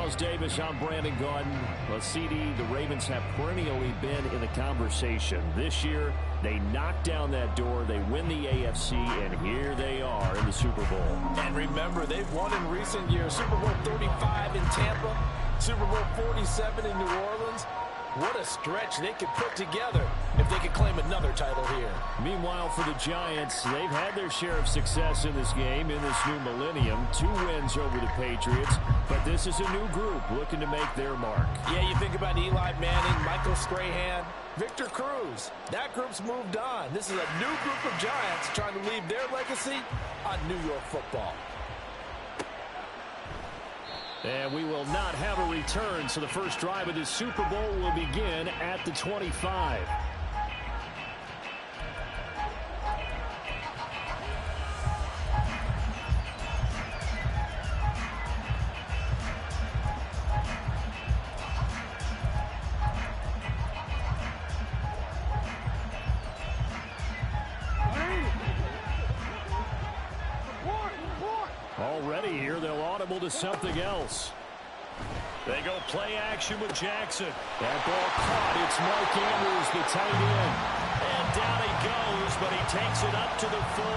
Miles Davis, I'm Brandon Gaudin. Well, CD, the Ravens have perennially been in the conversation. This year, they knock down that door, they win the AFC, and here they are in the Super Bowl. And remember, they've won in recent years. Super Bowl 35 in Tampa, Super Bowl 47 in New Orleans. What a stretch they could put together if they could claim another title here. Meanwhile, for the Giants, they've had their share of success in this game, in this new millennium. 2 wins over the Patriots, but this is a new group looking to make their mark. Yeah, you think about Eli Manning, Michael Strahan, Victor Cruz. That group's moved on. This is a new group of Giants trying to leave their legacy on New York football. And we will not have a return, so the first drive of the Super Bowl will begin at the 25. Already here, they'll audible to something else. They go play action with Jackson. That ball caught. It's Mark Andrews, the tight end. And down he goes, but he takes it up to the 40.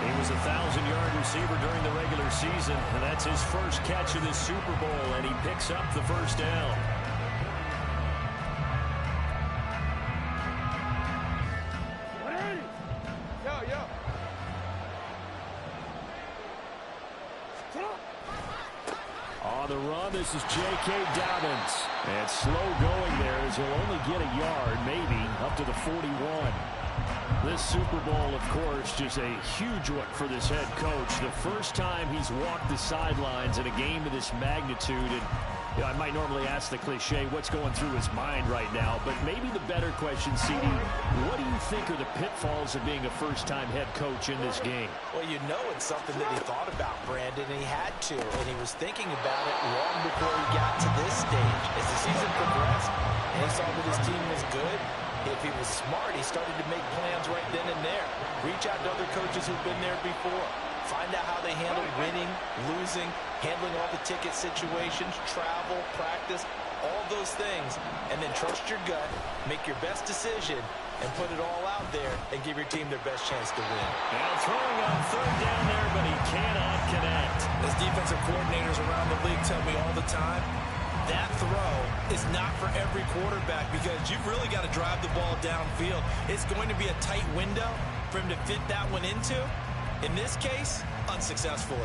He was a 1,000-yard receiver during the regular season, and that's his first catch of this Super Bowl, and he picks up the first down. On the run, this is J.K. Dobbins. And slow going there as he'll only get a yard, maybe, up to the 41. This Super Bowl, of course, just a huge one for this head coach. The first time he's walked the sidelines in a game of this magnitude. And you know, I might normally ask the cliche, what's going through his mind right now? But maybe the better question, CD, what do you think are the pitfalls of being a first-time head coach in this game? Well, you know it's something that he thought about, Brandon, and he had to. And he was thinking about it long before he got to this stage. As the season progressed and he saw that his team was good, if he was smart, he started to make plans right then and there. Reach out to other coaches who've been there before. Find out how they handle winning, losing, handling all the ticket situations, travel, practice, all those things. And then trust your gut, make your best decision, and put it all out there and give your team their best chance to win. Now throwing on third down there, but he cannot connect. As defensive coordinators around the league tell me all the time, that throw is not for every quarterback because you've really got to drive the ball downfield. It's going to be a tight window for him to fit that one into. In this case, unsuccessfully.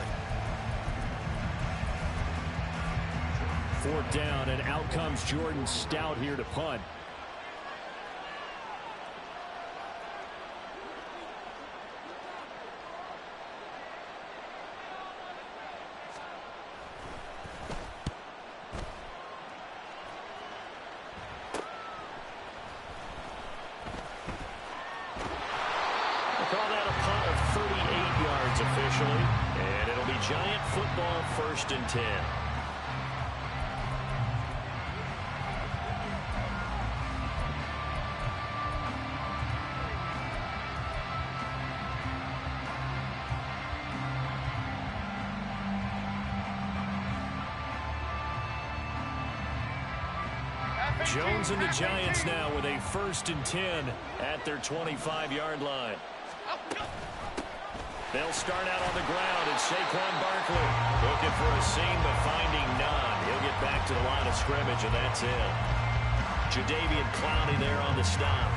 4th down, and out comes Jordan Stout here to punt. Call that a punt of 38 yards officially, and it'll be Giant football, 1st and 10. Jones and the Giants now with a 1st and 10 at their 25-yard line. They'll start out on the ground. It's Saquon Barkley looking for a seam, but finding none. He'll get back to the line of scrimmage, and that's it. Jadeveon Clowney there on the stop.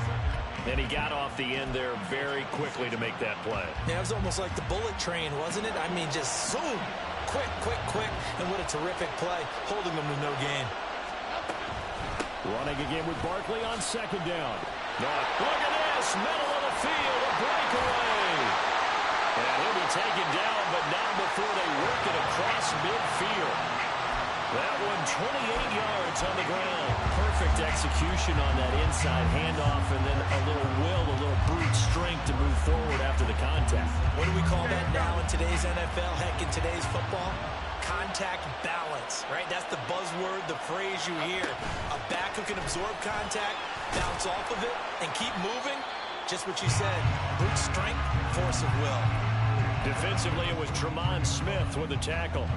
And he got off the end there very quickly to make that play. Yeah, it was almost like the bullet train, wasn't it? I mean, just zoom. Quick, quick, quick. And what a terrific play, holding them to no gain. Running again with Barkley on 2nd down. Look at this, middle of the field, a breakaway. And he'll be taken down, but not before they work it across midfield. That one 28 yards on the ground. Perfect execution on that inside handoff, and then a little will, a little brute strength to move forward after the contact. What do we call that now in today's NFL, heck, in today's football? Contact balance, right? That's the buzzword, the phrase you hear. A back who can absorb contact, bounce off of it, and keep moving. Just what you said, brute strength, force of will. Defensively, it was Tremont Smith with the tackle.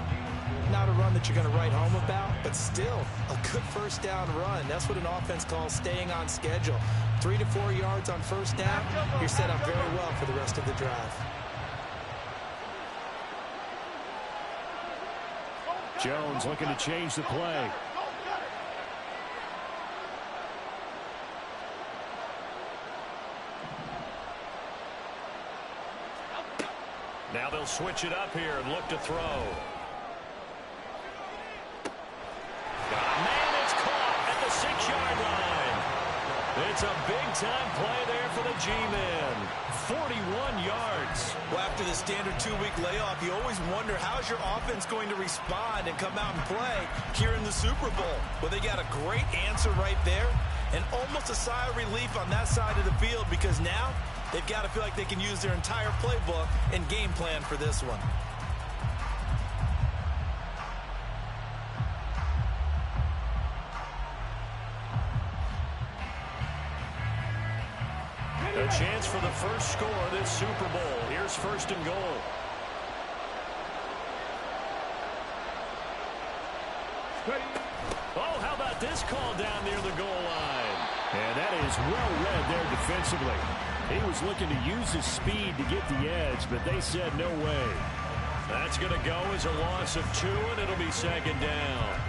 Not a run that you're going to write home about, but still a good first down run. That's what an offense calls staying on schedule. 3 to 4 yards on first down, you're set up very well for the rest of the drive. Jones looking to change the play. Now they'll switch it up here and look to throw. Man, it's caught at the 6-yard line. It's a big-time play there for the G-men. 41 yards. Well, after the standard 2-week layoff, you always wonder how's your offense going to respond and come out and play here in the Super Bowl. Well, they got a great answer right there and almost a sigh of relief on that side of the field because now they've got to feel like they can use their entire playbook and game plan for this one. A chance for the first score of this Super Bowl. Here's first and goal. Oh, how about this call down near the goal line? And that is well read there defensively. He was looking to use his speed to get the edge, but they said no way. That's going to go as a loss of 2, and it'll be second down.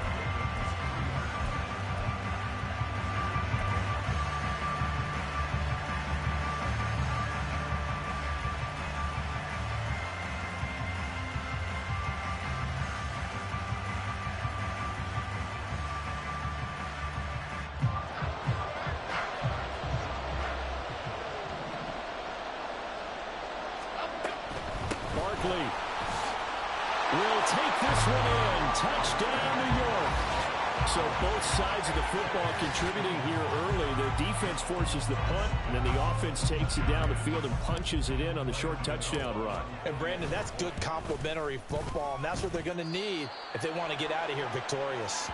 Will take this one in. Touchdown, New York. So both sides of the football contributing here early. The defense forces the punt, and then the offense takes it down the field and punches it in on the short touchdown run. And, Brandon, that's good complementary football, and that's what they're going to need if they want to get out of here victorious.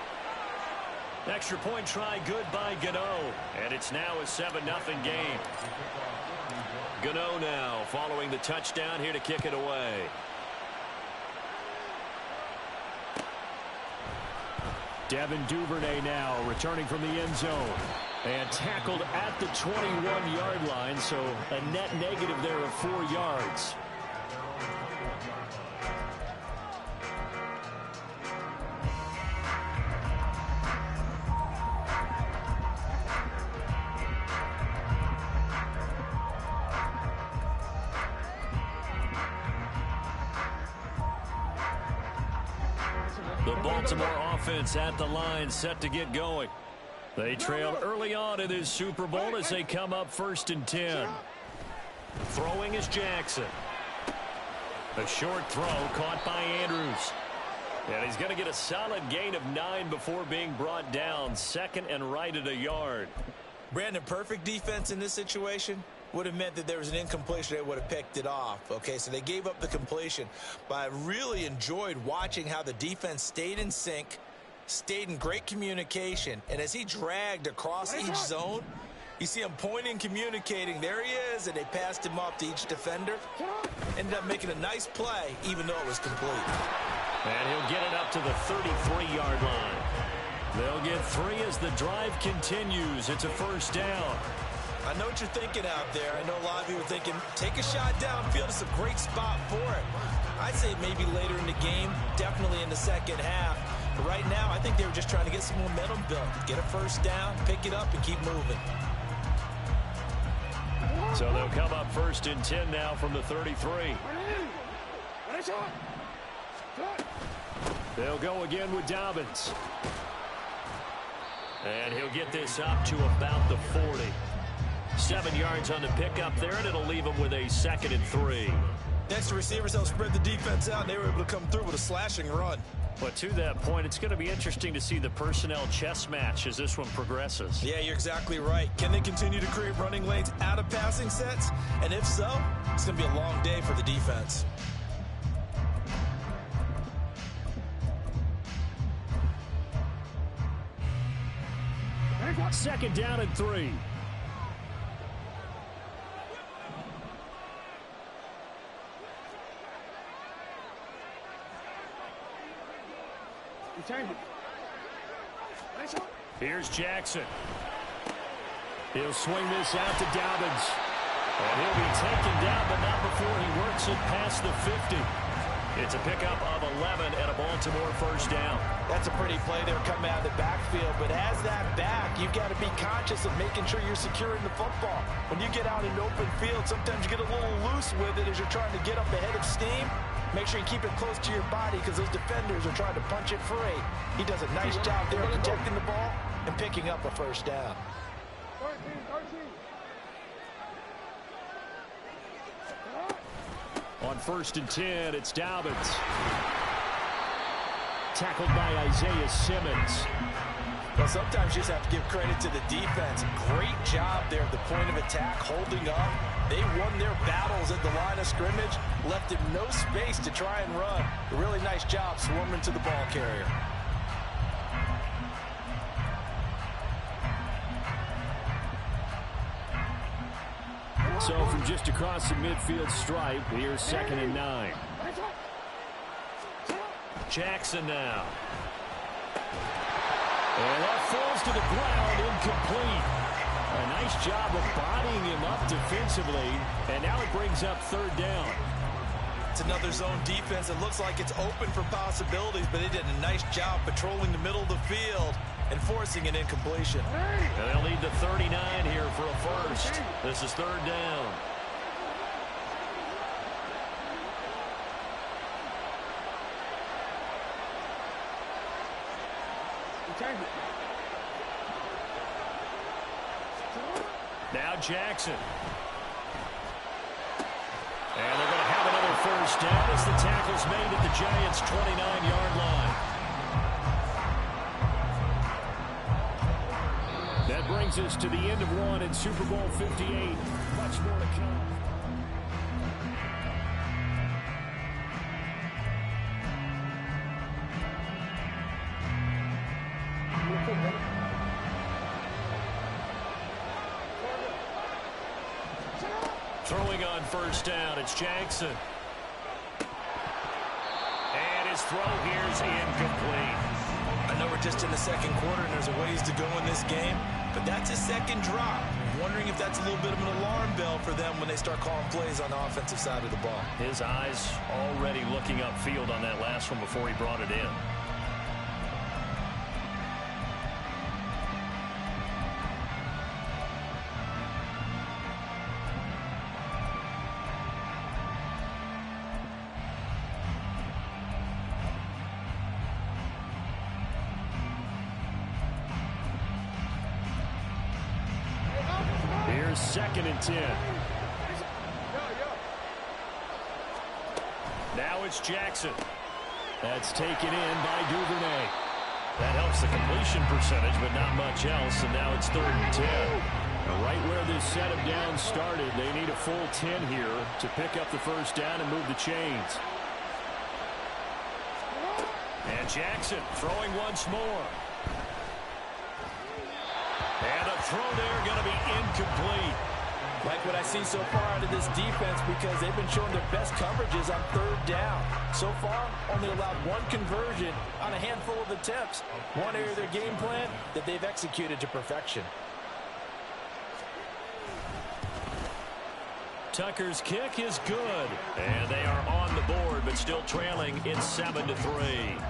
Extra point try good by Gano, and it's now a 7-0 game. Gano now following the touchdown here to kick it away. Devin Duvernay now returning from the end zone and tackled at the 21-yard line, so a net negative there of 4 yards. The Baltimore offense at the line, set to get going. They trail early on in this Super Bowl as they come up 1st and 10. Throwing is Jackson. A short throw caught by Andrews. And he's going to get a solid gain of 9 before being brought down. Second and right at a yard. Brandon, perfect defense in this situation would have meant that there was an incompletion. They would have picked it off. Okay, so they gave up the completion. But I really enjoyed watching how the defense stayed in sync, stayed in great communication. And as he dragged across each zone, you see him pointing, communicating. There he is, and they passed him off to each defender. Ended up making a nice play, even though it was complete. And he'll get it up to the 33-yard line. They'll get 3 as the drive continues. It's a first down. I know what you're thinking out there. I know a lot of you are thinking, take a shot downfield. It's a great spot for it. I'd say maybe later in the game, definitely in the second half. But right now, I think they were just trying to get some momentum built. Get a first down, pick it up, and keep moving. So they'll come up 1st and 10 now from the 33. They'll go again with Dobbins. And he'll get this up to about the 40. 7 yards on the pickup there, and it'll leave him with a 2nd and 3. Next to receivers, they'll spread the defense out, and they were able to come through with a slashing run. But to that point, it's going to be interesting to see the personnel chess match as this one progresses. Yeah, you're exactly right. Can they continue to create running lanes out of passing sets? And if so, it's going to be a long day for the defense. Second down and 3. Here's Jackson. He'll swing this out to Dobbins. And he'll be taken down, but not before he works it past the 50. It's a pickup of 11 and a Baltimore first down. That's a pretty play there coming out of the backfield, but as that back, you've got to be conscious of making sure you're securing the football. When you get out in open field, sometimes you get a little loose with it as you're trying to get up ahead of steam. Make sure you keep it close to your body because those defenders are trying to punch it free. He does a nice job there protecting the ball and picking up a first down. On 1st and 10, it's Dobbins. Tackled by Isaiah Simmons. Well, sometimes you just have to give credit to the defense. Great job there at the point of attack, holding up. They won their battles at the line of scrimmage, left him no space to try and run. A really nice job swarming to the ball carrier. So from just across the midfield stripe, here's 2nd and 9. Jackson now. And that falls to the ground, incomplete. A nice job of bodying him up defensively, and now it brings up 3rd down. It's another zone defense. It looks like it's open for possibilities, but they did a nice job patrolling the middle of the field and forcing an incompletion. And they'll need the 39 here for a first. This is 3rd down. Now Jackson. And they're going to have another first down as the tackle's made at the Giants' 29-yard line. That brings us to the end of one in Super Bowl 58. Much more to come. Throwing on first down, it's Jackson. And his throw here's incomplete. I know we're just in the 2nd quarter and there's a ways to go in this game, but that's a 2nd drop. I'm wondering if that's a little bit of an alarm bell for them when they start calling plays on the offensive side of the ball. His eyes already looking upfield on that last one before he brought it in. Here's 2nd and 10. Now it's Jackson. That's taken in by Duvernay. That helps the completion percentage, but not much else, and now it's 3rd and 10. Right where this set of downs started, they need a full 10 here to pick up the first down and move the chains. And Jackson throwing once more. And a throw there going to be incomplete. Like what I see so far out of this defense because they've been showing their best coverages on 3rd down. So far, only allowed 1 conversion on a handful of attempts. One area of their game plan that they've executed to perfection. Tucker's kick is good. And they are on the board, but still trailing. It's 7-3.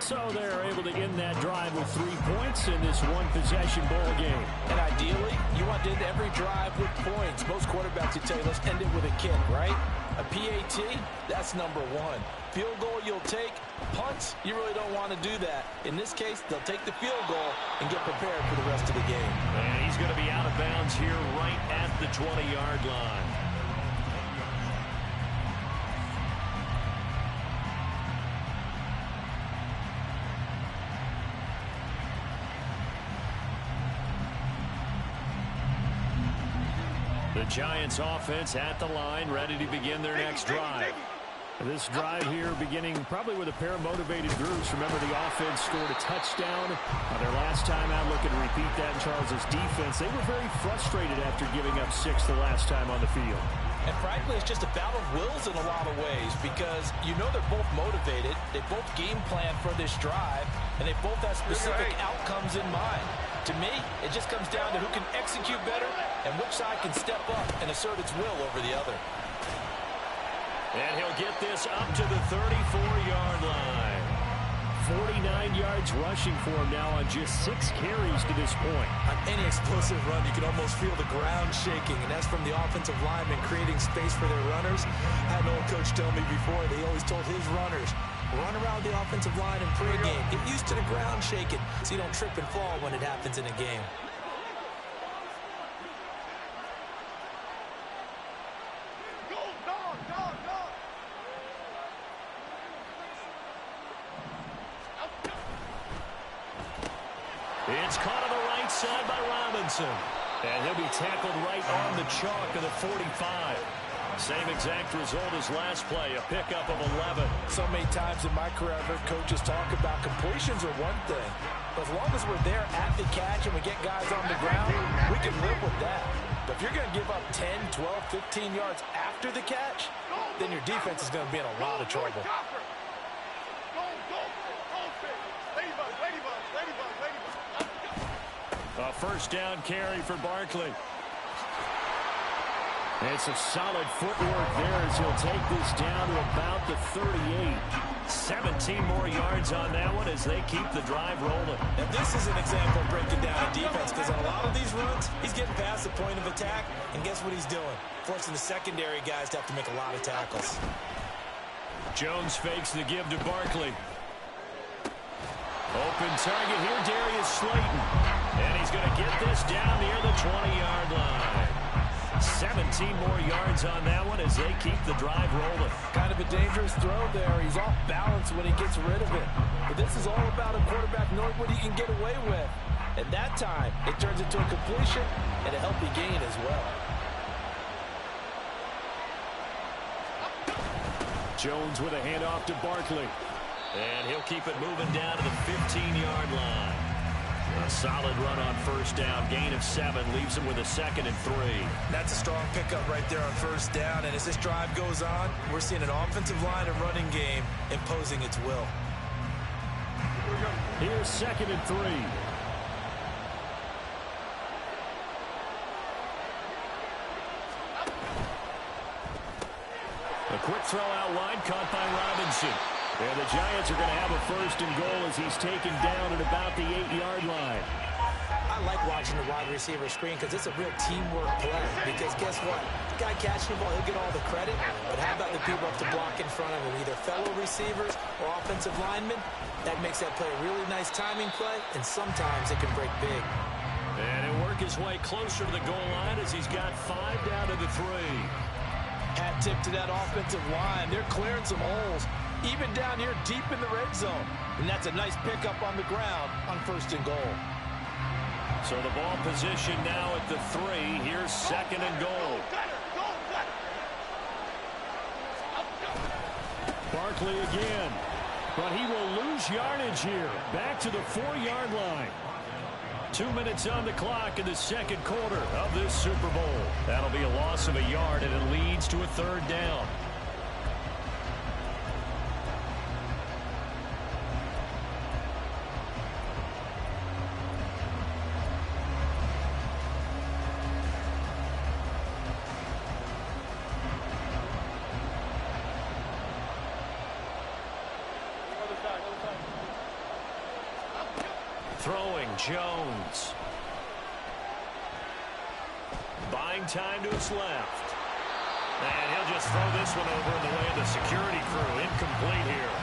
So they're able to end that drive with 3 points in this one-possession ball game. And ideally, you want to end every drive with points. Most quarterbacks would tell you, let's end it with a kick, right? A PAT, that's number 1. Field goal you'll take. Punts, you really don't want to do that. In this case, they'll take the field goal and get prepared for the rest of the game. And he's going to be out of bounds here right at the 20-yard line. The Giants offense at the line, ready to begin their next drive. This drive here beginning probably with a pair of motivated groups. Remember, the offense scored a touchdown. Their last time out, looking to repeat that in Charles's defense. They were very frustrated after giving up 6 the last time on the field. And frankly, it's just a battle of wills in a lot of ways because you know they're both motivated. They both game plan for this drive. and they both have specific outcomes in mind. To me, it just comes down to who can execute better and which side can step up and assert its will over the other. And he'll get this up to the 34-yard line. 49 yards rushing for him now on just 6 carries to this point. On any explosive run, you can almost feel the ground shaking, and that's from the offensive linemen creating space for their runners. I had an old coach tell me before, they always told his runners, run around the offensive line in pregame. Get used to the ground shaking so you don't trip and fall when it happens in a game. It's caught on the right side by Robinson. And he'll be tackled right on the chalk of the 45. Same exact result as last play, a pickup of 11. So many times in my career, I've heard coaches talk about completions are one thing. But as long as we're there at the catch and we get guys on the ground, we can live with that. But if you're going to give up 10, 12, 15 yards after the catch, then your defense is going to be in a lot of trouble. A first down carry for Barkley. It's a solid footwork there as he'll take this down to about the 38. 17 more yards on that one as they keep the drive rolling. And this is an example of breaking down a defense, because on a lot of these runs, he's getting past the point of attack, and guess what he's doing? Forcing the secondary guys to have to make a lot of tackles. Jones fakes the give to Barkley. Open target here, Darius Slayton. And he's going to get this down near the 20-yard line. 17 more yards on that one as they keep the drive rolling. Kind of a dangerous throw there. He's off balance when he gets rid of it. But this is all about a quarterback knowing what he can get away with. And that time, it turns into a completion and a healthy gain as well. Jones with a handoff to Barkley. And he'll keep it moving down to the 15-yard line. A solid run on first down. Gain of 7 leaves him with a 2nd and 3. That's a strong pickup right there on first down. And as this drive goes on, we're seeing an offensive line and running game imposing its will. Here's 2nd and 3. A quick throw out wide, caught by Robinson. And the Giants are going to have a 1st and goal as he's taken down at about the 8-yard line. I like watching the wide receiver screen because it's a real teamwork play. Because guess what? The guy catching the ball, he'll get all the credit. But how about the people up to block in front of him, either fellow receivers or offensive linemen? That makes that play a really nice timing play, and sometimes it can break big. And he'll work his way closer to the goal line as he's got 5 down to the 3. Hat tip to that offensive line. They're clearing some holes, even down here deep in the red zone. And that's a nice pickup on the ground on 1st and goal. So the ball position now at the 3. Here's 2nd and goal. Barkley again. But he will lose yardage here. Back to the 4-yard line. 2 minutes on the clock in the 2nd quarter of this Super Bowl. That'll be a loss of a yard, and it leads to a 3rd down. Throwing Jones. Buying time to his left. And he'll just throw this one over in the way of the security crew. Incomplete here.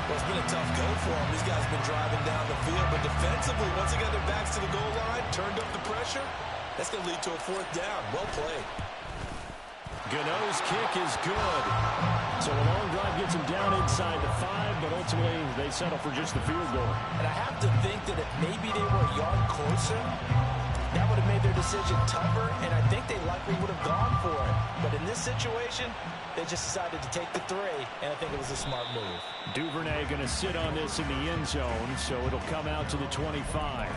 Well, it's been a tough go for him. These guys have been driving down the field. But defensively, once again, their backs to the goal line, turned up the pressure. That's going to lead to a 4th down. Well played. Gano's kick is good. So a long drive gets him down inside the 5, but ultimately they settle for just the field goal. And I have to think that if maybe they were a yard closer, that would have made their decision tougher, and I think they likely would have gone for it. But in this situation, they just decided to take the 3, and I think it was a smart move. Duvernay going to sit on this in the end zone, so it'll come out to the 25.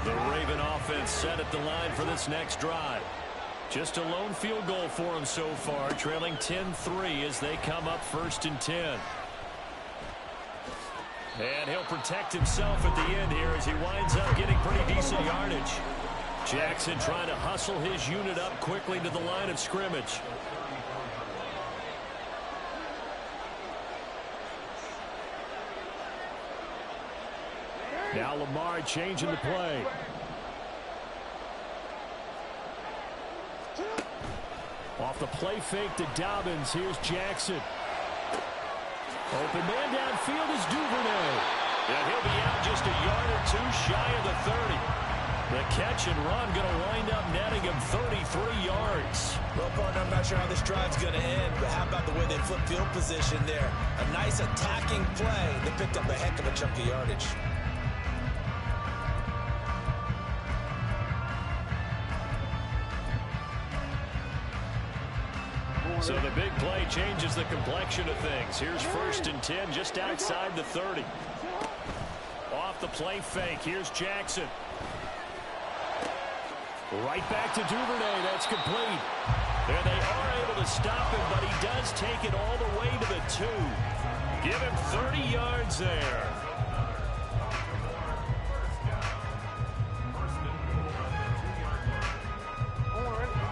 The Raven offense set at the line for this next drive. Just a lone field goal for them so far, trailing 10-3 as they come up 1st and 10. And he'll protect himself at the end here as he winds up getting pretty decent yardage. Jackson trying to hustle his unit up quickly to the line of scrimmage. Now Lamar changing the play. Off the play fake to Dobbins. Here's Jackson. Open man downfield is Duvernay. And he'll be out just a yard or two shy of the 30. The catch and run going to wind up netting him 33 yards. Well, partner, I'm not sure how this drive's going to end, but how about the way they flip field position there? A nice attacking play. They picked up a heck of a chunk of yardage. So the big play changes the complexion of things. Here's 1st and 10 just outside the 30. Off the play fake. Here's Jackson. Right back to Duvernay. That's complete. And they are able to stop him, but he does take it all the way to the 2. Give him 30 yards there.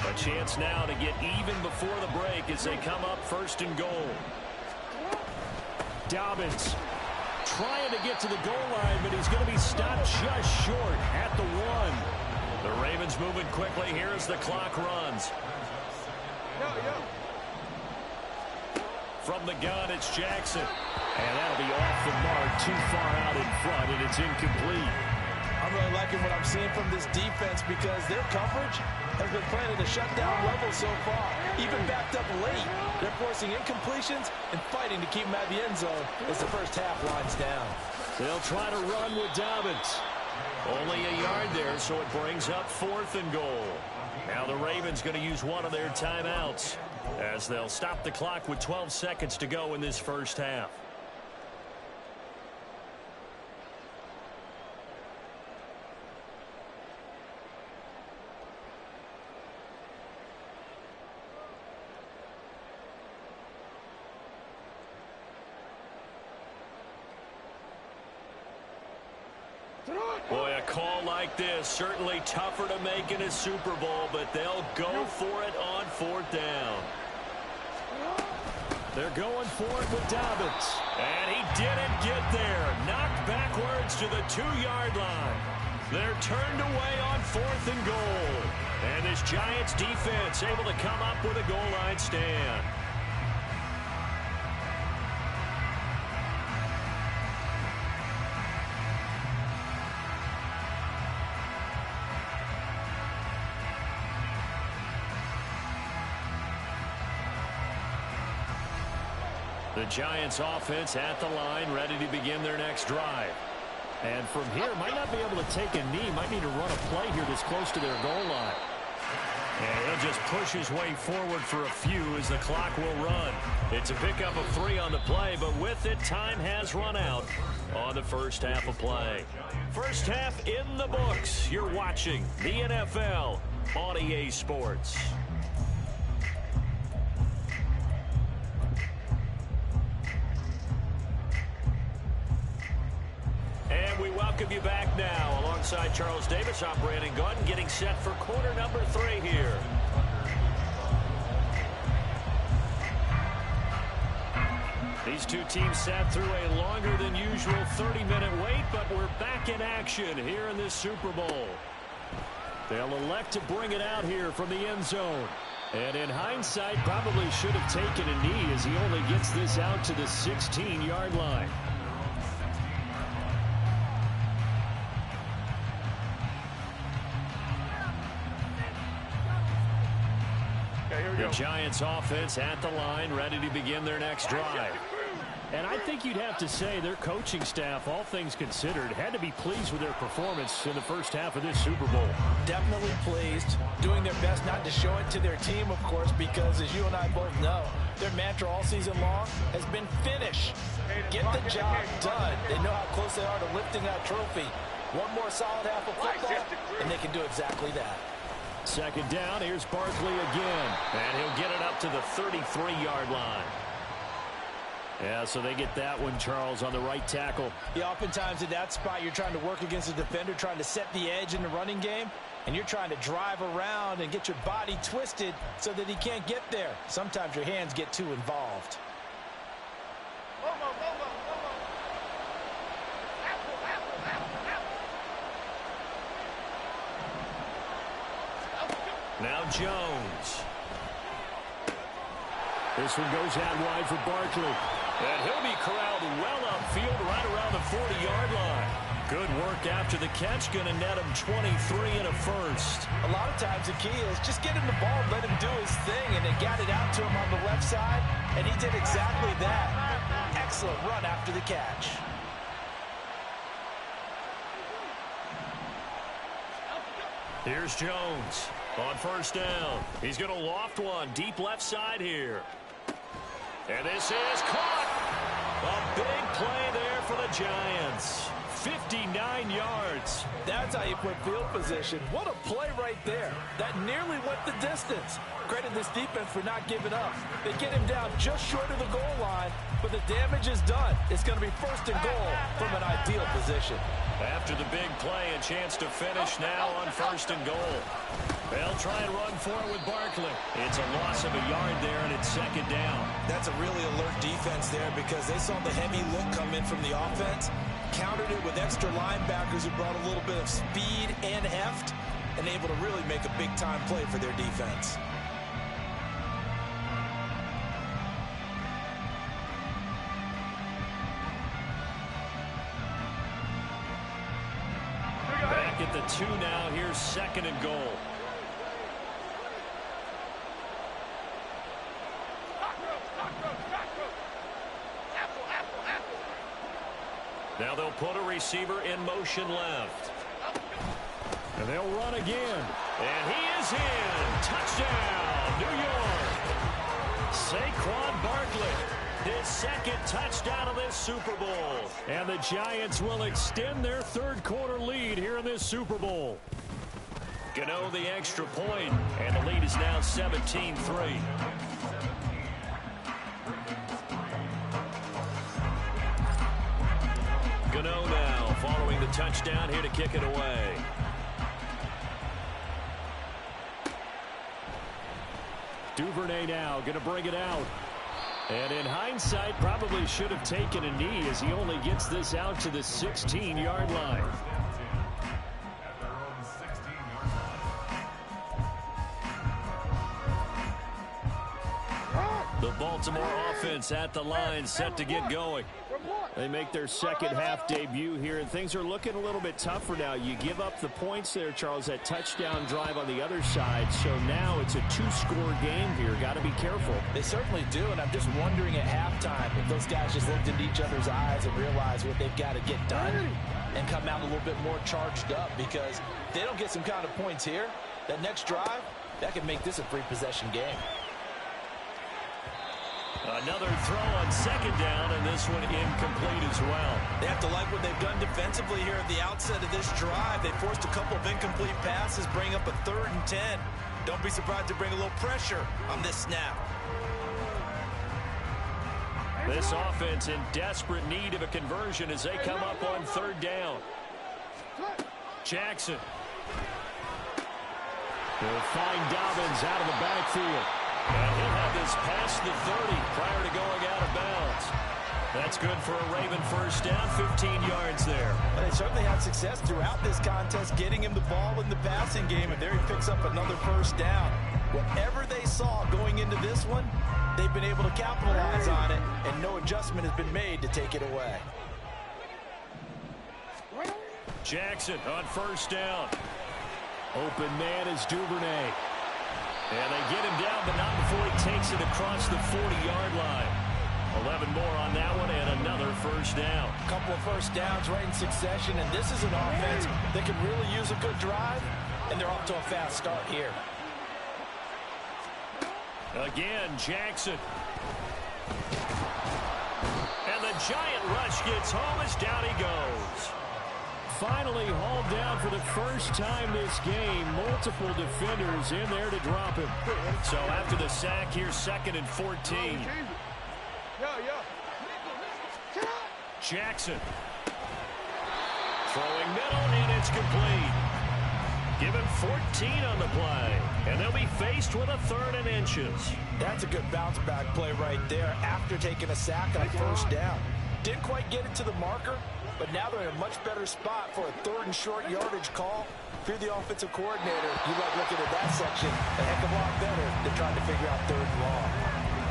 A chance now to get even before the break as they come up 1st and goal. Dobbins trying to get to the goal line, but he's going to be stopped just short at the 1. The Ravens moving quickly here as the clock runs. From the gun, it's Jackson. And that'll be off the mark, too far out in front, and it's incomplete. I'm really liking what I'm seeing from this defense because their coverage has been playing at a shutdown level so far. Even backed up late, they're forcing incompletions and fighting to keep them at the end zone as the first half winds down. They'll try to run with Dobbins. Only a yard there, so it brings up 4th and goal. Now the Ravens going to use one of their timeouts as they'll stop the clock with 12 seconds to go in this first half. Boy, a call like this, certainly tougher to make in a Super Bowl, but they'll go for it on 4th down. They're going for it with Dobbins. And he didn't get there. Knocked backwards to the 2-yard line. They're turned away on 4th and goal. And this Giants defense able to come up with a goal line stand. The Giants offense at the line, ready to begin their next drive. And from here, might not be able to take a knee. Might need to run a play here this close to their goal line. And he'll just push his way forward for a few as the clock will run. It's a pickup of 3 on the play, but with it, time has run out on the first half of play. First half in the books. You're watching the NFL on EA Sports. And we welcome you back now. Alongside Charles Davis, I'm Brandon Gordon, getting set for quarter number 3 here. These two teams sat through a longer than usual 30-minute wait, but we're back in action here in this Super Bowl. They'll elect to bring it out here from the end zone. And in hindsight, probably should have taken a knee as he only gets this out to the 16-yard line. The Giants offense at the line, ready to begin their next drive. And I think you'd have to say their coaching staff, all things considered, had to be pleased with their performance in the first half of this Super Bowl. Definitely pleased, doing their best not to show it to their team, of course, because as you and I both know, their mantra all season long has been finish. Get the job done. They know how close they are to lifting that trophy. One more solid half of football, can do exactly that. Second down, here's Barkley again. And he'll get it up to the 33-yard line. Yeah, so they get that one, Charles, on the right tackle. Yeah, oftentimes in that spot, you're trying to work against a defender, trying to set the edge in the running game, and you're trying to drive around and get your body twisted so that he can't get there. Sometimes your hands get too involved. Now Jones. This one goes out wide for Barkley. And he'll be corralled well upfield right around the 40-yard line. Good work after the catch. Going to net him 23 and a first. A lot of times the key is just get him the ball, let him do his thing, and they got it out to him on the left side, and he did exactly that. Excellent run after the catch. Here's Jones on first down. He's going to loft one deep left side here. And this is caught. A big play there for the Giants. 59 yards. That's how you put field position. What a play right there. That nearly went the distance. Credit this defense for not giving up. They get him down just short of the goal line, but the damage is done. It's going to be first and goal from an ideal position. After the big play, a chance to finish now on first and goal. They'll try and run for it with Barkley. It's a loss of a yard there, and it's second down. That's a really alert defense there because they saw the heavy look come in from the offense, countered it with extra linebackers who brought a little bit of speed and heft, and able to really make a big-time play for their defense. Back at the 2 now. Here's second and goal. Now they'll put a receiver in motion left. And they'll run again. And he is in. Touchdown, New York. Saquon Barkley, his second touchdown of this Super Bowl. And the Giants will extend their third quarter lead here in this Super Bowl. Gano the extra point, and the lead is now 17-3. Gano now following the touchdown here to kick it away. Duvernay now going to bring it out. And in hindsight, probably should have taken a knee as he only gets this out to the 16-yard line. The Baltimore offense at the line, set to get going. They make their second half debut here, and things are looking a little bit tougher now. You give up the points there, Charles, that touchdown drive on the other side. So now it's a two-score game here. Got to be careful. They certainly do, and I'm just wondering at halftime if those guys just looked into each other's eyes and realized what they've got to get done and come out a little bit more charged up, because if they don't get some kind of points here, that next drive, that could make this a three-possession game. Another throw on second down, and this one incomplete as well. They have to like what they've done defensively here at the outset of this drive. They forced a couple of incomplete passes, bring up a 3rd and 10. Don't be surprised to bring a little pressure on this snap. This offense in desperate need of a conversion as they come up on 3rd down. Jackson. They'll find Dobbins out of the backfield. And he'll have this past the 30 prior to going out of bounds. That's good for a Raven first down, 15 yards there. Well, they certainly had success throughout this contest, getting him the ball in the passing game, and there he picks up another first down. Whatever they saw going into this one, they've been able to capitalize on it, and no adjustment has been made to take it away. Jackson on first down. Open man is Duvernay. And they get him down, but not before he takes it across the 40-yard line. 11 more on that one, and another first down. A couple of first downs right in succession, and this is an offense that can really use a good drive, and they're off to a fast start here. Again, Jackson. And the giant rush gets home as down he goes. finally hauled down for the first time this game. Multiple defenders in there to drop him. So after the sack, here's 2nd and 14. Jackson. Throwing middle, and it's complete. Give him 14 on the play, and they'll be faced with a 3rd and inches. That's a good bounce-back play right there after taking a sack on 1st down. Didn't quite get it to the marker, but now they're in a much better spot for a 3rd and short yardage call. If you're the offensive coordinator, you like looking at that section a heck of a lot better than trying to figure out 3rd and long.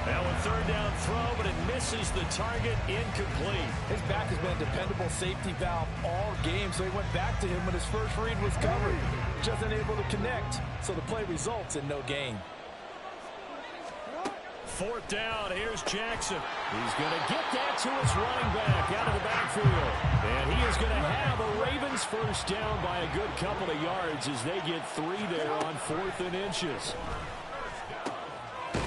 Now a 3rd down throw, but it misses the target, incomplete. His back has been a dependable safety valve all game, so he went back to him when his first read was covered. Just unable to connect, so the play results in no gain. 4th down, here's Jackson. He's going to get that to his running back out of the backfield. And he is going to have a Ravens 1st down by a good couple of yards as they get 3 there on 4th and inches.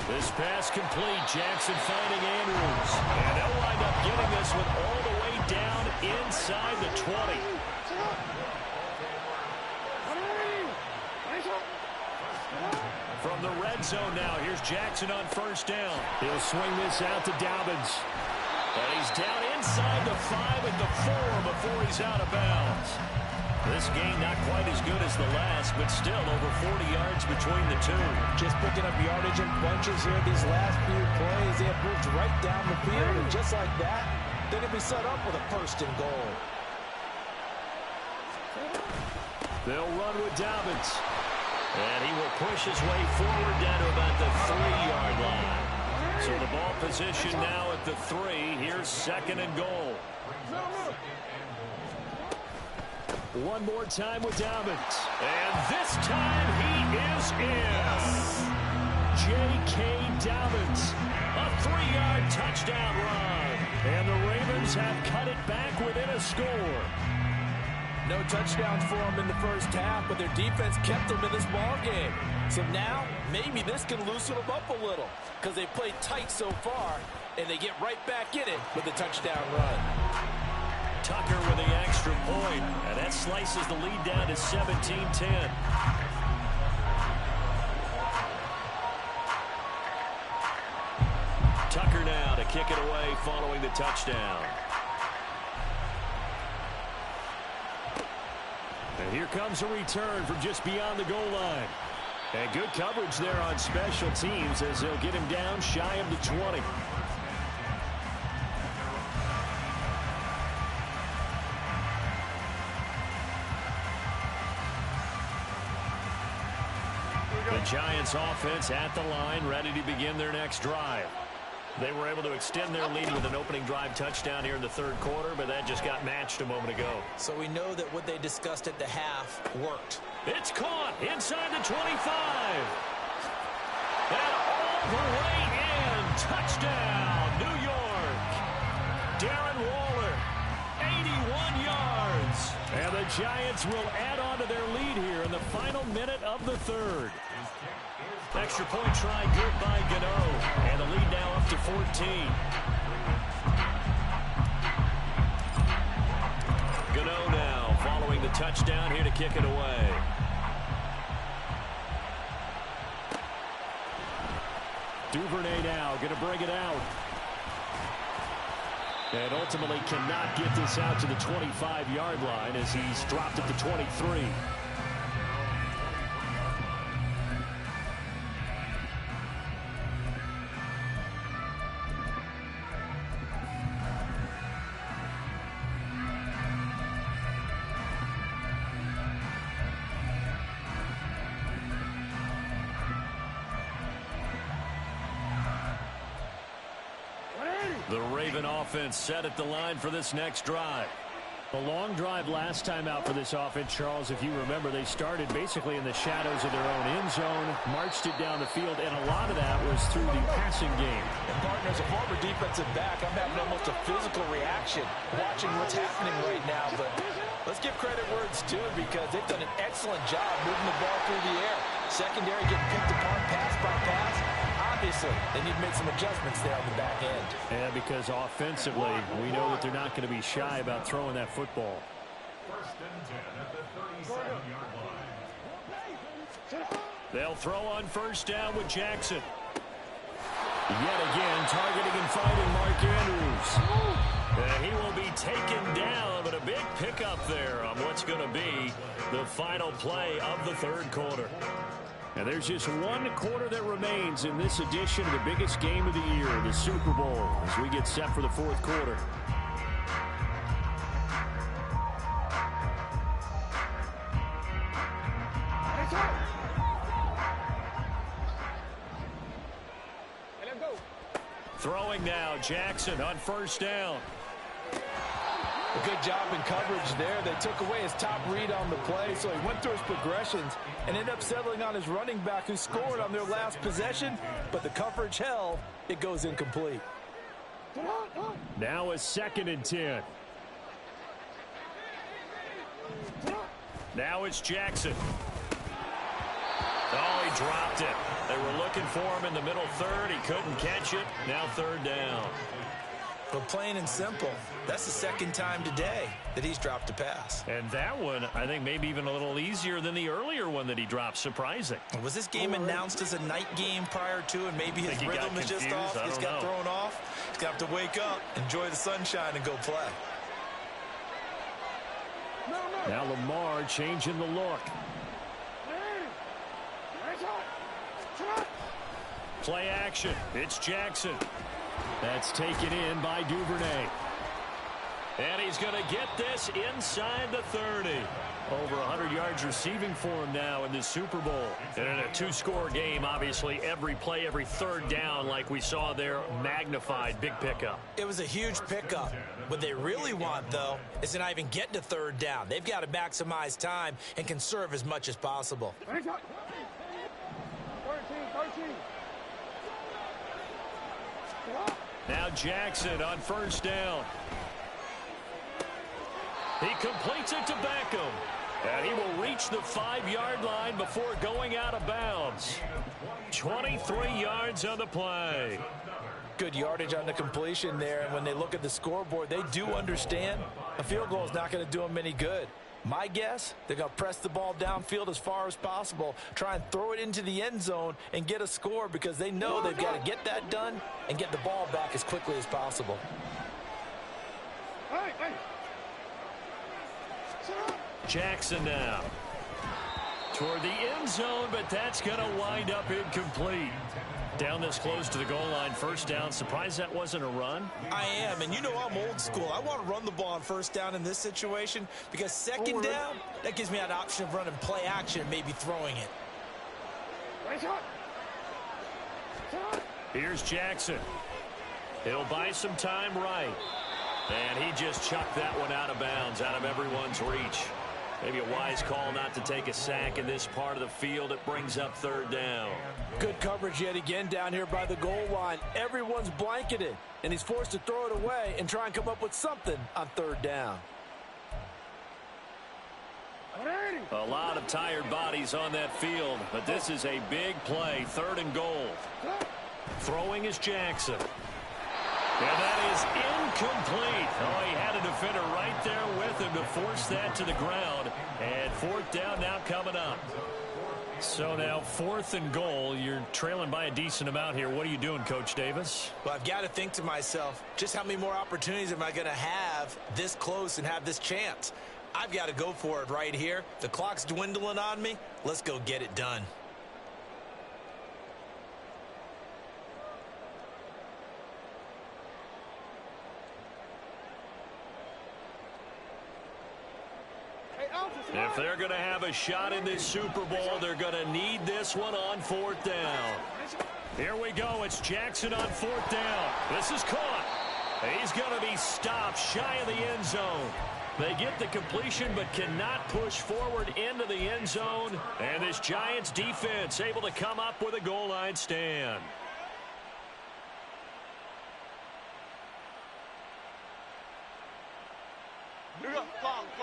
This pass complete. Jackson finding Andrews. And they'll wind up getting this one all the way down inside the 20. From the red zone now, here's Jackson on 1st down. He'll swing this out to Dobbins. And he's down inside the 5 at the 4 before he's out of bounds. This game not quite as good as the last, but still over 40 yards between the two. Just picking up yardage in bunches here these last few plays. They have moved right down the field, and just like that, they're going to be set up with a 1st and goal. They'll run with Dobbins. And he will push his way forward down to about the 3-yard line. So the ball position now at the 3. Here's 2nd and goal. One more time with Dobbins. And this time he is in. J.K. Dobbins. A 3-yard touchdown run. And the Ravens have cut it back within a score. No touchdowns for them in the 1st half, but their defense kept them in this ball game. So now, maybe this can loosen them up a little, because they played tight so far, and they get right back in it with a touchdown run. Tucker with the extra point, and that slices the lead down to 17-10. Tucker now to kick it away following the touchdown. And here comes a return from just beyond the goal line. And good coverage there on special teams as they'll get him down shy of the 20. The Giants offense at the line, ready to begin their next drive. They were able to extend their lead with an opening drive touchdown here in the 3rd quarter, but that just got matched a moment ago. So we know that what they discussed at the half worked. It's caught inside the 25. And all the way in. Touchdown, New York. Darren Waller, 81 yards. And the Giants will add on to their lead here in the final minute of the 3rd. Extra point try good by Gano. And the lead now up to 14. Gano now following the touchdown here to kick it away. Duvernay now going to bring it out. And ultimately cannot get this out to the 25-yard line as he's dropped at the 23. The Raven offense set at the line for this next drive. A long drive last time out for this offense, Charles. If you remember, they started basically in the shadows of their own end zone, marched it down the field, and a lot of that was through the passing game. And partners, a former defensive back, I'm having almost a physical reaction watching what's happening right now. But let's give credit where it's due because they've done an excellent job moving the ball through the air. Secondary getting picked apart pass by pass. Obviously, they need to make some adjustments there on the back end. Yeah, because offensively, we know that they're not going to be shy about throwing that football. First and 10 at the 37-yard line. They'll throw on first down with Jackson. Yet again, targeting and finding Mark Andrews. And he will be taken down, but a big pickup there on what's going to be the final play of the third quarter. And there's just one quarter that remains in this edition of the biggest game of the year, the Super Bowl, as we get set for the fourth quarter. Throwing now, Jackson on first down. A good job in coverage there. They took away his top read on the play, so he went through his progressions and ended up settling on his running back who scored on their last possession, but the coverage held. It goes incomplete. Now a 2nd and 10. Now it's Jackson. Oh, he dropped it. They were looking for him in the middle third. He couldn't catch it. Now third down. But plain and simple, that's the second time today that he's dropped a pass. And that one, I think, maybe even a little easier than the earlier one that he dropped. Surprising. Was this game announced as a night game prior to, and maybe his rhythm is just off? He's got thrown off. He's going to have to wake up, enjoy the sunshine, and go play. Now Lamar changing the look. Play action. It's Jackson. That's taken in by Duvernay. And he's going to get this inside the 30. Over 100 yards receiving for him now in this Super Bowl. And in a 2-score game, obviously, every play, every third down, like we saw there, magnified. Big pickup. It was a huge pickup. What they really want, though, is to not even get to third down. They've got to maximize time and conserve as much as possible. 13. Now Jackson on first down. He completes it to Beckham. And he will reach the 5-yard line before going out of bounds. 23 yards on the play. Good yardage on the completion there. And when they look at the scoreboard, they do understand a field goal is not going to do them any good. My guess, they're going to press the ball downfield as far as possible, try and throw it into the end zone and get a score because they know they've got to get that done and get the ball back as quickly as possible. Jackson now toward the end zone, but that's going to wind up incomplete. Down this close to the goal line, first down. Surprised that wasn't a run? I am, and you know I'm old school. I want to run the ball on first down in this situation because second down, that gives me an option of running play action, maybe throwing it. Here's Jackson. He'll buy some time right. And he just chucked that one out of bounds, out of everyone's reach. Maybe a wise call not to take a sack in this part of the field. It brings up third down. Good coverage yet again down here by the goal line. Everyone's blanketed, and he's forced to throw it away and try and come up with something on third down. A lot of tired bodies on that field, but this is a big play, 3rd and goal. Throwing is Jackson. And that is incomplete. Oh, he had a defender right there with him to force that to the ground. And 4th down now coming up. So now 4th and goal. You're trailing by a decent amount here. What are you doing, Coach Davis? Well, I've got to think to myself, just how many more opportunities am I going to have this close and have this chance? I've got to go for it right here. The clock's dwindling on me. Let's go get it done. If they're going to have a shot in this Super Bowl, they're going to need this one on 4th down. Here we go. It's Jackson on 4th down. This is caught. He's going to be stopped shy of the end zone. They get the completion but cannot push forward into the end zone. And this Giants defense able to come up with a goal line stand.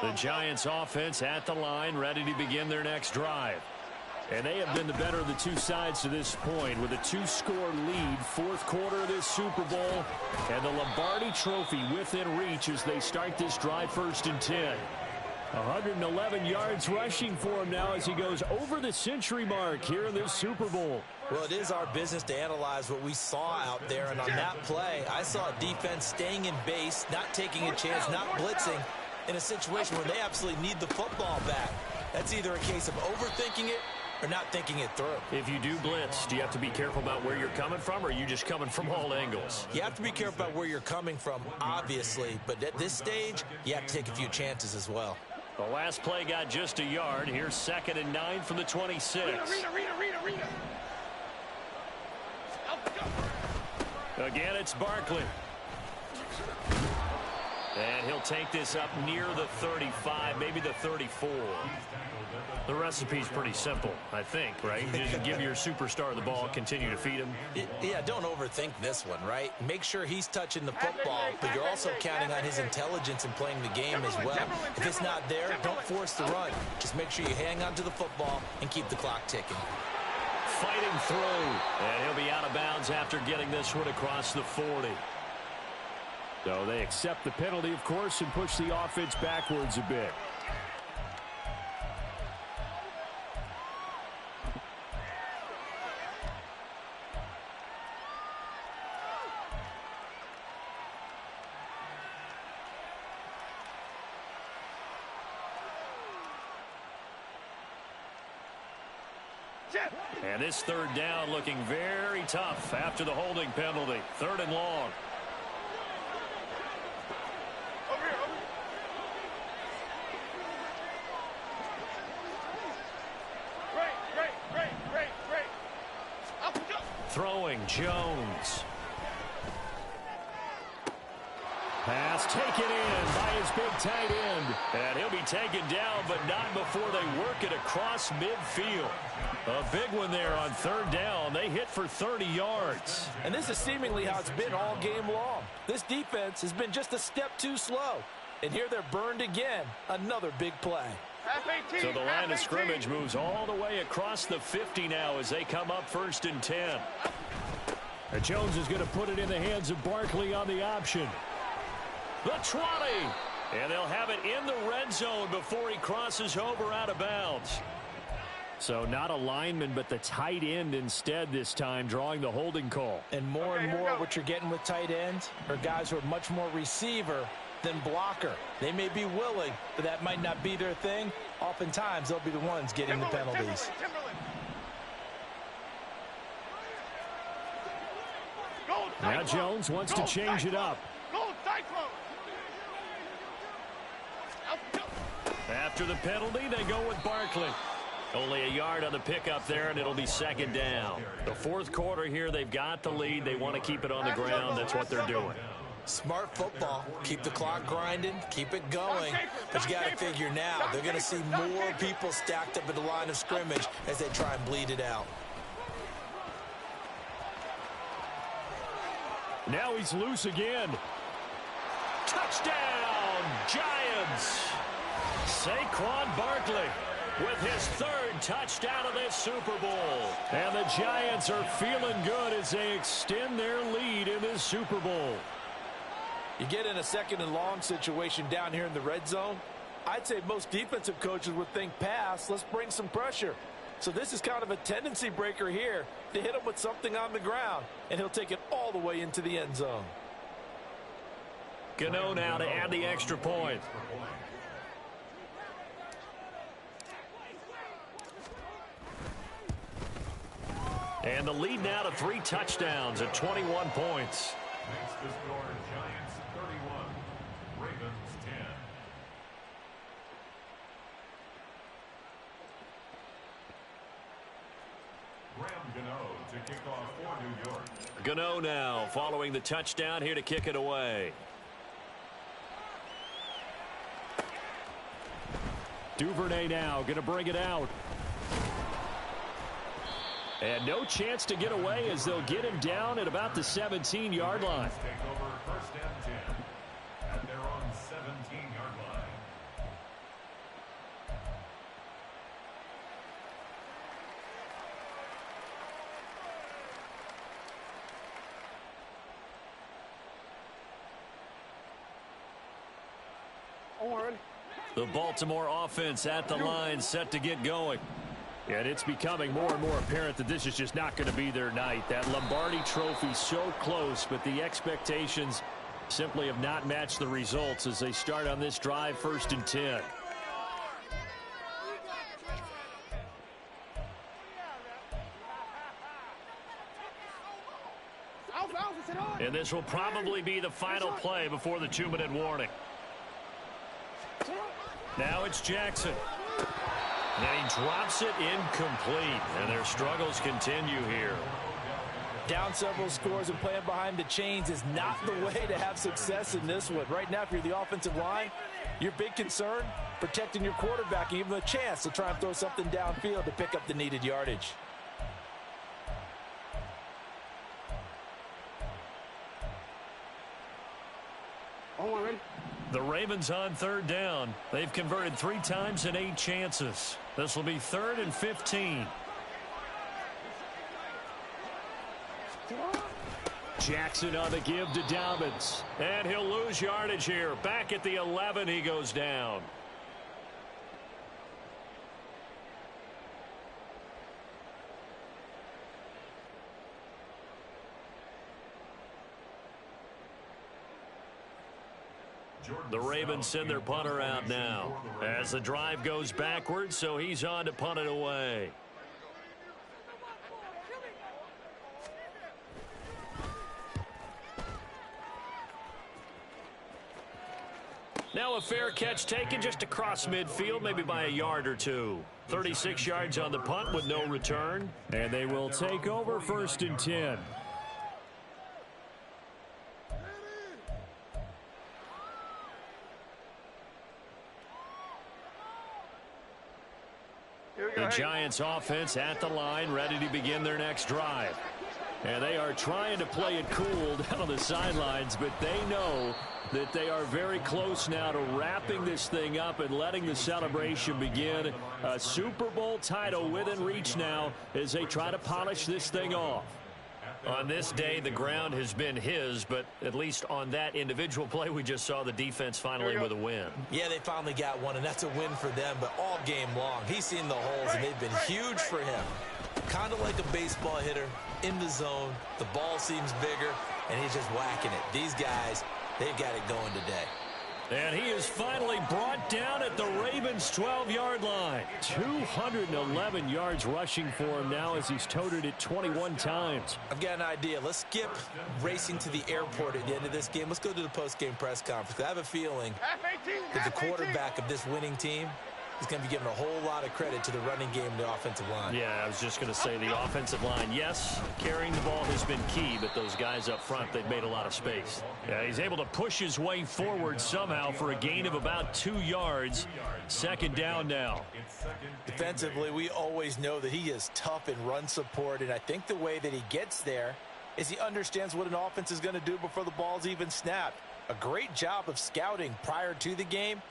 The Giants offense at the line, ready to begin their next drive. And they have been the better of the two sides to this point with a 2-score lead, 4th quarter of this Super Bowl, and the Lombardi Trophy within reach as they start this drive 1st and 10. 111 yards rushing for him now as he goes over the century mark here in this Super Bowl. Well, it is our business to analyze what we saw out there, and on that play, I saw a defense staying in base, not taking a chance, not blitzing, in a situation where they absolutely need the football back. That's either a case of overthinking it or not thinking it through. If you do blitz, do you have to be careful about where you're coming from, or are you just coming from all angles? You have to be careful about where you're coming from, obviously, but at this stage, you have to take a few chances as well. The last play got just a yard. Here's 2nd and 9 from the 26. Again, it's Barkley. And he'll take this up near the 35, maybe the 34. The recipe's pretty simple, I think, right? Just give your superstar the ball, continue to feed him. Yeah, don't overthink this one, right? Make sure he's touching the football, but you're also counting on his intelligence in playing the game as well. If it's not there, don't force the run. Just make sure you hang on to the football and keep the clock ticking. Fighting through, and he'll be out of bounds after getting this one across the 40. So they accept the penalty, of course, and push the offense backwards a bit. And this 3rd down looking very tough after the holding penalty. 3rd and long. Throwing Jones. Pass taken in by his big tight end. And he'll be taken down, but not before they work it across midfield. A big one there on 3rd down. They hit for 30 yards. And this is seemingly how it's been all game long. This defense has been just a step too slow. And here they're burned again. Another big play. So the line of scrimmage moves all the way across the 50 now as they come up 1st and 10. And Jones is going to put it in the hands of Barkley on the option. The 20. And they'll have it in the red zone before he crosses over out of bounds. So not a lineman, but the tight end instead this time, drawing the holding call. And more what you're getting with tight ends are guys who are much more receiver than blocker. They may be willing, but that might not be their thing. Oftentimes, they'll be the ones getting the penalties. Now Jones wants to change it up. After the penalty, they go with Barkley. Only a yard on the pickup there, and it'll be 2nd down. The 4th quarter here, they've got the lead. They want to keep it on the ground. That's what they're doing. Smart football. Keep the clock grinding. Keep it going. But you got to figure now, they're going to see more people stacked up at the line of scrimmage as they try and bleed it out. Now he's loose again. Touchdown, Giants. Saquon Barkley with his 3rd touchdown of this Super Bowl. And the Giants are feeling good as they extend their lead in this Super Bowl. You get in a 2nd and long situation down here in the red zone. I'd say most defensive coaches would think pass. Let's bring some pressure. So this is kind of a tendency breaker here to hit him with something on the ground. And he'll take it all the way into the end zone. Gano now to add the extra point. And the lead now to 3 touchdowns at 21 points. Makes the score Giants 31, Ravens 10. Graham Gano to kick off for New York. Gano now following the touchdown here to kick it away. Duvernay now going to bring it out. And no chance to get away as they'll get him down at about the 17-yard line. Take over 1st and 10 at their own 17-yard line. The Baltimore offense at the line, set to get going. And it's becoming more and more apparent that this is just not going to be their night. That Lombardi trophy so close, but the expectations simply have not matched the results as they start on this drive, 1st and 10. And this will probably be the final play before the 2-minute warning. Now it's Jackson. And he drops it incomplete. And their struggles continue here. Down several scores and playing behind the chains is not the way to have success in this one. Right now, if you're the offensive line, your big concern, protecting your quarterback and give him a chance to try and throw something downfield to pick up the needed yardage. The Ravens on 3rd down. They've converted 3 times in 8 chances. This will be 3rd and 15. Jackson on the give to Dobbins. And he'll lose yardage here. Back at the 11, he goes down. The Ravens send their punter out now as the drive goes backwards, so he's on to punt it away. Now a fair catch taken just across midfield, maybe by a yard or 2. 36 yards on the punt with no return, and they will take over 1st and 10. The Giants offense at the line, ready to begin their next drive. And they are trying to play it cool down on the sidelines, but they know that they are very close now to wrapping this thing up and letting the celebration begin. A Super Bowl title within reach now as they try to polish this thing off. On this day, the ground has been his, but at least on that individual play, we just saw the defense finally with a win. Yeah, they finally got one, and that's a win for them, but all game long, he's seen the holes, and they've been huge for him. Kind of like a baseball hitter in the zone. The ball seems bigger, and he's just whacking it. These guys, they've got it going today. And he is finally brought down at the Ravens' 12-yard line. 211 yards rushing for him now as he's toted it 21 times. I've got an idea. Let's skip racing to the airport at the end of this game. Let's go to the post-game press conference. I have a feeling that the quarterback of this winning team is going to be given a whole lot of credit to the running game and the offensive line. Yeah, I was just going to say the offensive line, yes, carrying the ball has been key, but those guys up front, they've made a lot of space. Yeah, he's able to push his way forward somehow for a gain of about 2 yards. 2nd down now. Defensively, we always know that he is tough in run support, and I think the way that he gets there is he understands what an offense is going to do before the ball's even snapped. A great job of scouting prior to the game,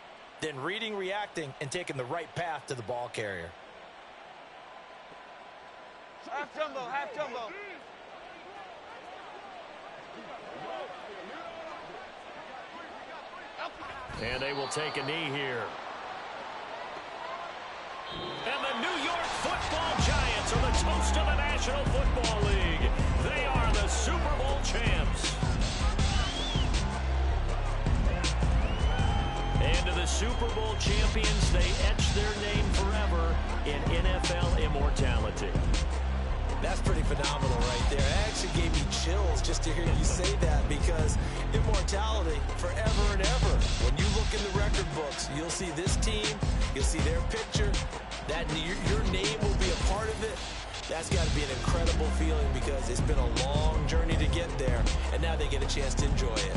then reading, reacting, and taking the right path to the ball carrier. Half jumbo, half jumbo. And they will take a knee here. And the New York Football Giants are the toast of the National Football League. They are the Super Bowl champs. And to the Super Bowl champions, they etch their name forever in NFL immortality. That's pretty phenomenal right there. It actually gave me chills just to hear you say that, because immortality forever and ever. When you look in the record books, you'll see this team, you'll see their picture, that your name will be a part of it. That's got to be an incredible feeling, because it's been a long journey to get there, and now they get a chance to enjoy it.